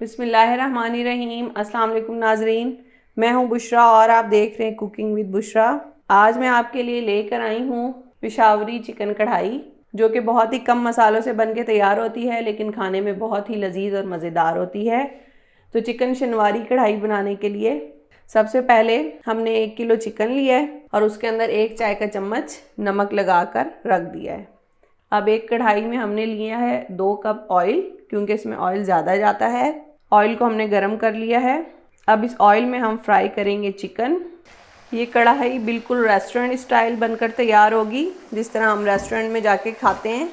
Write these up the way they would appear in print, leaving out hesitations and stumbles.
बिस्मिल्लाहिर्रहमानिर्रहीम। अस्सलाम वालेकुम नाजरीन, मैं हूं बुशरा और आप देख रहे हैं कुकिंग विद बुशरा। आज मैं आपके लिए लेकर आई हूं पेशावरी चिकन कढ़ाई, जो कि बहुत ही कम मसालों से बन के तैयार होती है, लेकिन खाने में बहुत ही लजीज और मज़ेदार होती है। तो चिकन शनवारी कढ़ाई बनाने के लिए सबसे पहले हमने 1 किलो चिकन लिया है और उसके अंदर 1 चाय का चम्मच नमक लगाकर रख दिया है। अब एक कढ़ाई में हमने लिया है 2 कप ऑयल, क्योंकि इसमें ऑयल ज़्यादा जाता है। ऑयल को हमने गरम कर लिया है। अब इस ऑयल में हम फ्राई करेंगे चिकन। ये कढ़ाई बिल्कुल रेस्टोरेंट स्टाइल बनकर तैयार होगी, जिस तरह हम रेस्टोरेंट में जाके खाते हैं।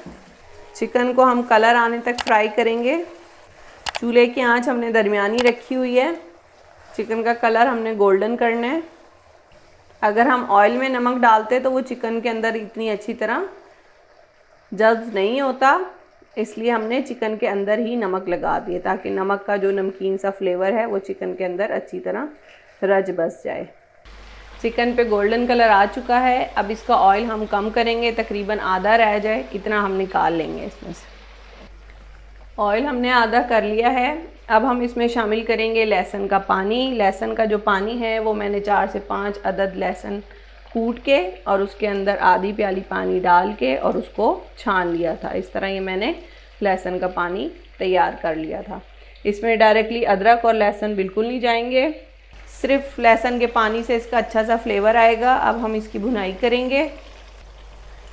चिकन को हम कलर आने तक फ्राई करेंगे। चूल्हे की आंच हमने दरमियानी रखी हुई है। चिकन का कलर हमने गोल्डन करना है। अगर हम ऑयल में नमक डालते तो वो चिकन के अंदर इतनी अच्छी तरह जज्ब नहीं होता, इसलिए हमने चिकन के अंदर ही नमक लगा दिए, ताकि नमक का जो नमकीन सा फ्लेवर है वो चिकन के अंदर अच्छी तरह रच बस जाए। चिकन पे गोल्डन कलर आ चुका है। अब इसका ऑयल हम कम करेंगे, तकरीबन आधा रह जाए इतना हम निकाल लेंगे इसमें से। ऑयल हमने आधा कर लिया है। अब हम इसमें शामिल करेंगे लहसुन का पानी। लहसुन का जो पानी है वो मैंने 4 से 5 अदद लहसुन कूट के और उसके अंदर आधी प्याली पानी डाल के और उसको छान लिया था। इस तरह ये मैंने लहसुन का पानी तैयार कर लिया था। इसमें डायरेक्टली अदरक और लहसुन बिल्कुल नहीं जाएंगे, सिर्फ लहसुन के पानी से इसका अच्छा सा फ्लेवर आएगा। अब हम इसकी भुनाई करेंगे।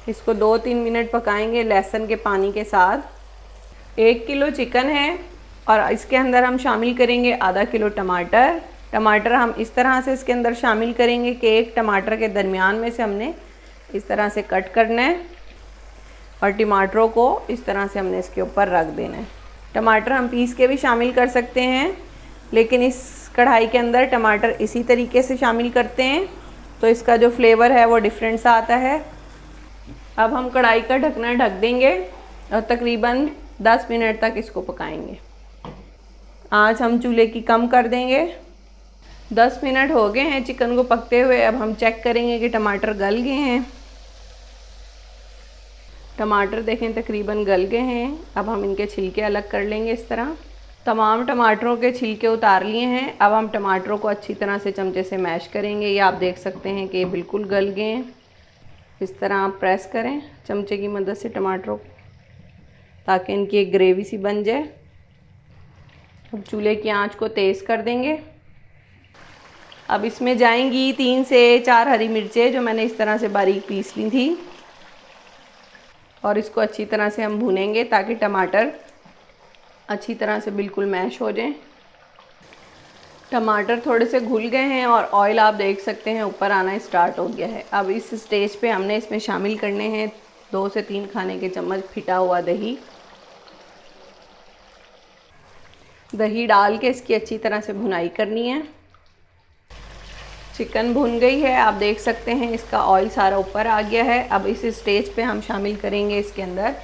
इसको 2-3 मिनट पकाएंगे लहसुन के पानी के साथ। 1 किलो चिकन है और इसके अंदर हम शामिल करेंगे आधा किलो टमाटर। टमाटर हम इस तरह से इसके अंदर शामिल करेंगे कि एक टमाटर के दरमियान में से हमने इस तरह से कट करना है और टमाटरों को इस तरह से हमने इसके ऊपर रख देना है। टमाटर हम पीस के भी शामिल कर सकते हैं, लेकिन इस कढ़ाई के अंदर टमाटर इसी तरीके से शामिल करते हैं तो इसका जो फ्लेवर है वो डिफरेंट सा आता है। अब हम कढ़ाई का ढकना ढक देंगे और तकरीबन 10 मिनट तक इसको पकाएंगे। आँच हम चूल्हे की कम कर देंगे। 10 मिनट हो गए हैं चिकन को पकते हुए। अब हम चेक करेंगे कि टमाटर गल गए हैं। टमाटर देखें तकरीबन गल गए हैं। अब हम इनके छिलके अलग कर लेंगे। इस तरह तमाम टमाटरों के छिलके उतार लिए हैं। अब हम टमाटरों को अच्छी तरह से चमचे से मैश करेंगे। ये आप देख सकते हैं कि ये बिल्कुल गल गए हैं। इस तरह आप प्रेस करें चमचे की मदद से टमाटरों को, ताकि इनकी एक ग्रेवी सी बन जाए। अब चूल्हे की आंच को तेज़ कर देंगे। अब इसमें जाएंगी 3 से 4 हरी मिर्चें, जो मैंने इस तरह से बारीक पीस ली थी, और इसको अच्छी तरह से हम भूनेंगे ताकि टमाटर अच्छी तरह से बिल्कुल मैश हो जाए। टमाटर थोड़े से घुल गए हैं और ऑयल आप देख सकते हैं ऊपर आना स्टार्ट हो गया है। अब इस स्टेज पे हमने इसमें शामिल करने हैं 2 से 3 खाने के चम्मच फिटा हुआ दही। दही डाल के इसकी अच्छी तरह से भुनाई करनी है। चिकन भुन गई है, आप देख सकते हैं इसका ऑयल सारा ऊपर आ गया है। अब इस स्टेज पे हम शामिल करेंगे इसके अंदर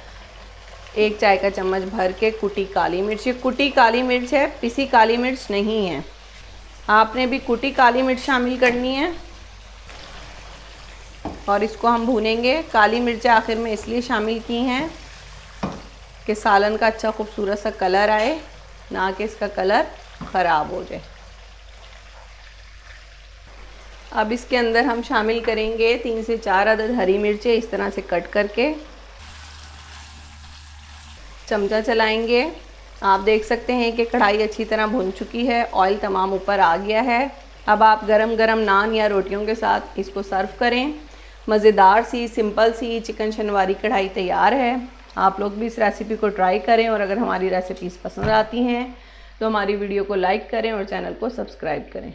1 चाय का चम्मच भर के कुटी काली मिर्च। ये कुटी काली मिर्च है, पिसी काली मिर्च नहीं है। आपने भी कुटी काली मिर्च शामिल करनी है और इसको हम भूनेंगे। काली मिर्च आखिर में इसलिए शामिल की हैं कि सालन का अच्छा खूबसूरत सा कलर आए, ना कि इसका कलर ख़राब हो जाए। अब इसके अंदर हम शामिल करेंगे 3 से 4 अदद हरी मिर्चें, इस तरह से कट करके चमचा चलाएंगे। आप देख सकते हैं कि कढ़ाई अच्छी तरह भुन चुकी है, ऑयल तमाम ऊपर आ गया है। अब आप गरम गरम नान या रोटियों के साथ इसको सर्व करें। मज़ेदार सी सिंपल सी चिकन शनवारी कढ़ाई तैयार है। आप लोग भी इस रेसिपी को ट्राई करें, और अगर हमारी रेसिपीज़ पसंद आती हैं तो हमारी वीडियो को लाइक करें और चैनल को सब्सक्राइब करें।